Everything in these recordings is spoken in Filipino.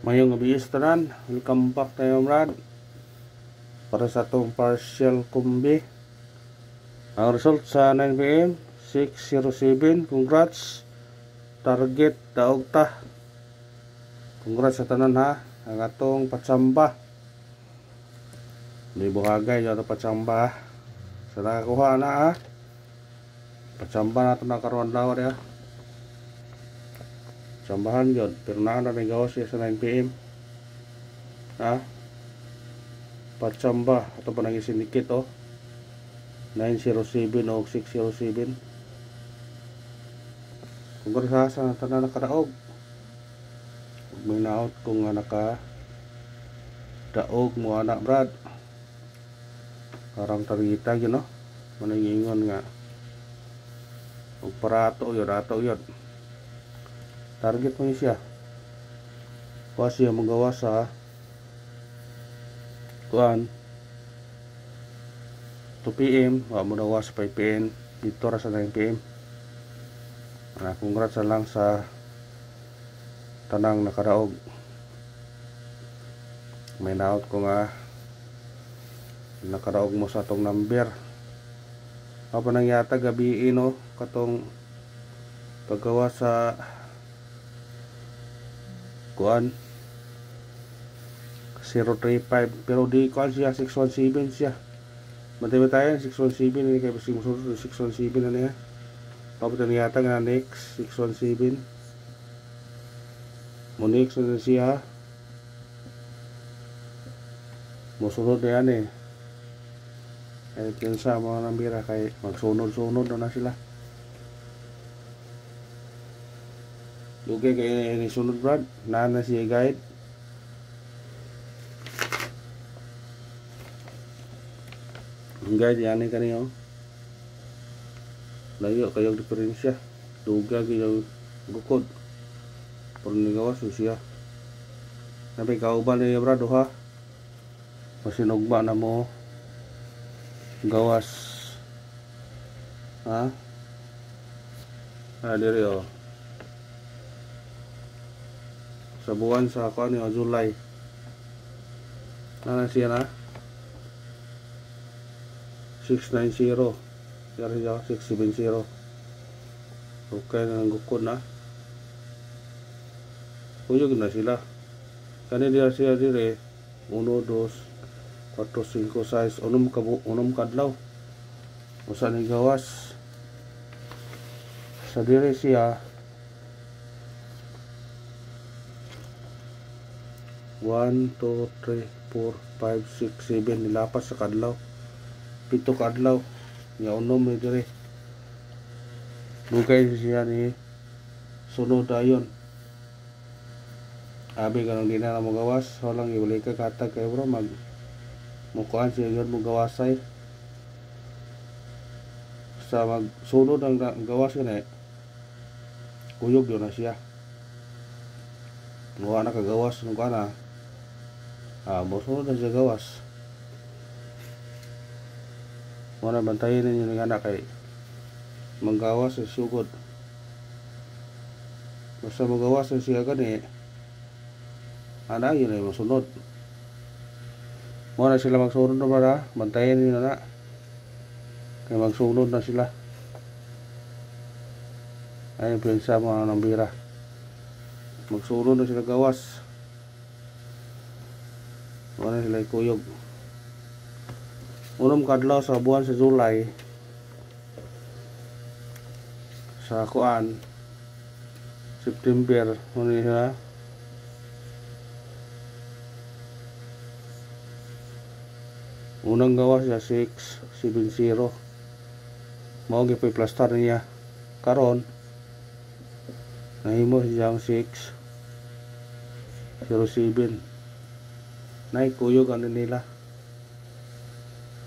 Mayong gabi tanan, welcome back tayo Brad para sa itong partial kumbi. Ang result sa 9 PM 607. Congrats, target daog ta. Congrats sa tanan ha. Ang atong patsamba di buhagay yung atong patsamba ha. Sa nakakuha na ha, patsamba na ito na karuan daw ha. Sambahan yun, pero na gawas siya sa 9 PM ha. Patsamba ito pa nang isindikit 907 o 607. Kung sa tanan nakadaog, may naot kung naka daog mo anak Brad, parang tarita yun manangingon nga og parato yun, ato yun target mo siya. Kuha siya magawa sa kuan 2 PM, wa mo nawa sa 5 PM dito ra sa 9 PM. Congrats lang sa tanang nakadaog. May naot ko nga nakadaog mo sa atong number. Apa nang yata gabi katong paggawa sa kuan 035, pero di kuan siya 617 siya. Matay tayo 617 ini kay basi musunod 617 na niya. Tapos yata nga next 617. Monix na siya. Musunod na yan Ay kinsa mga nambira kay magsunod-sunod na sila. Lugay kay ni sunod Brad, na siya guide. Ang guide yan kaniyo. Layo kayong diferensya. Lugay kayong gukod. Pero nigawas siya. Nabi kauban niya Brad ha. Masinugba na mo gawas ha. Diri sa buwan sa kuan ni July na siya na 690 yari siya 670. Okay na ang gukod na kuyog na sila kani dia siya dire 1, 2, 4, 5, 6 unom kadlaw usa ni gawas sa dire siya 1, 2, 3, 4, 5, 6, 7 nilapas sa kadlaw 7 kadlaw nga unom ni dire dugay siya ni sunod ayon. Abi kanang di na magawas walang ibalik ka katag kay bro mag mukuan siya yun mo gawasay sa magsunod ang gawas yun kuyog yun na siya mukha na kagawas nung ka na masunod na siya gawas. Muna bantayin ninyo ng anak kay manggawas sa sugod basta magawas na siya gani anak yun ay masunod. Muna sila magsunod na ba bantayin ninyo na kay magsunod na sila. Ayun pinsa mga nambira magsunod na sila gawas. Muna sila ikuyog unom kadlaw sa buwan sa July sa kuan September muna siya unang gawas siya 670 mao gyud plastar niya karon nahimo siyang 607 nay kuyog ano nila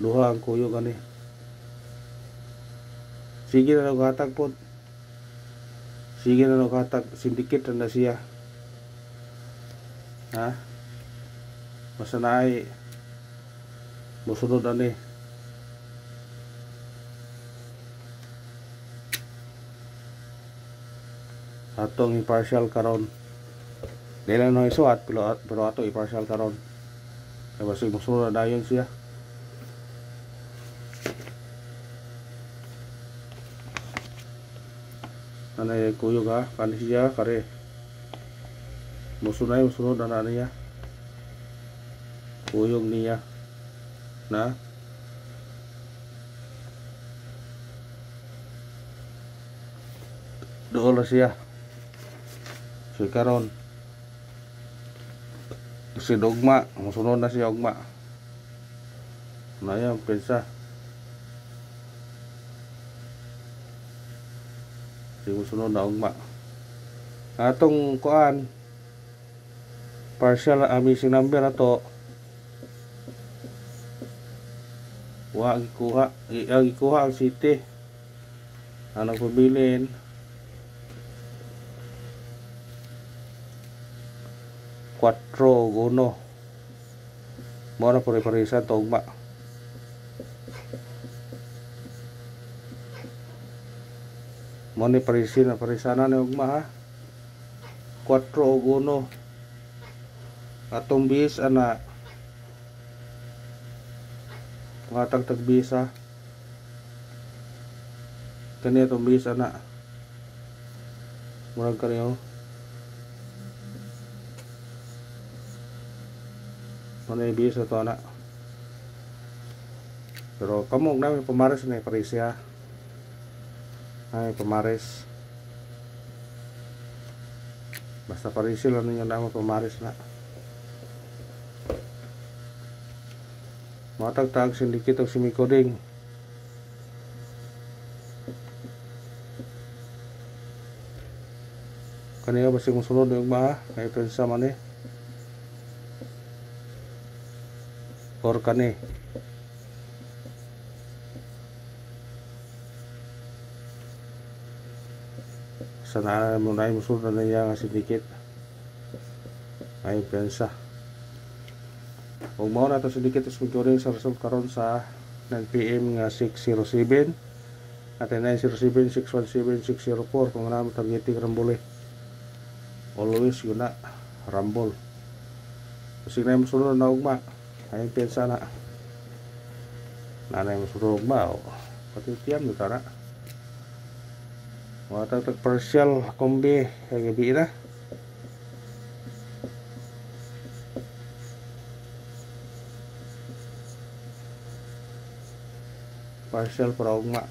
duha ang kuyog ani. Sige na naghatag po. Sige na naghatag syndicate na siya. Ha? Basta na ay musunod ani. Atong impartial karon Dili na isuat pero ato i-partial karon. Kaya basig musunod na dayon siya. Anay kuyog ha, kani siya kare. Musunod na niya. Kuyog niya na doon na siya. So karon si dogma, musunod na siya ugma. Na yan, pensa. Si musunod na ugma. Atong kuan partial missing number na to. Wa gikuha ang city. Ang nagpabilin 4-1. Mo na pare-parisa to ugma. Mo ni parisana ni ugma ha. 4-1. Atong bis ana tag bisa. Kani atong bis ana. Murag kaniyo. Ano yung bis ito anak. Pero kamog namin pamares na parisya. Ay pamares. Basta parisya lang ninyo naman pamares na. Matagtag sindikit o simikoding. Kanina basig musunod yung mga kaya pensa man eh. Or kani sana mo na musunod na niya nga sindikit ay pensa. Kung mao na to sindikit is ring sa result karon sa 9 PM nga 607 at 907 617 604 kung naman targeting rambole. Always yun na rambol. Kasi na musunod na ugma. Ay pensa na. Nanay musunod ugma o pati tiyam nito na. Matagtag partial kombi kay gabi na. Partial para ugma.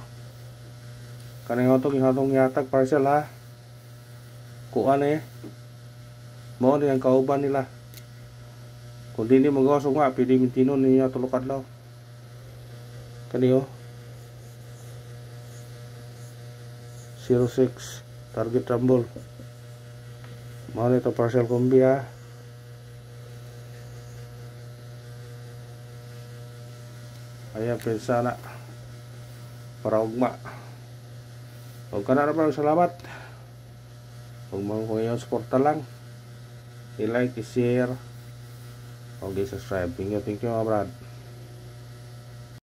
Kanang hatong yatag partial ha. Kuan eh. Mo ni ang kauban nila. Kung di ni magawas ugma, pwede mintinon niya tulok adlaw. Kaniyo 06 target rumble. Mo nito partial kombi ha. Ayan pensa na para ugma. Huwag ka na naman salamat. Huwag mo kung yung suporta lang. I-like, i-share, huwag i-subscribe. Thank you mga brad.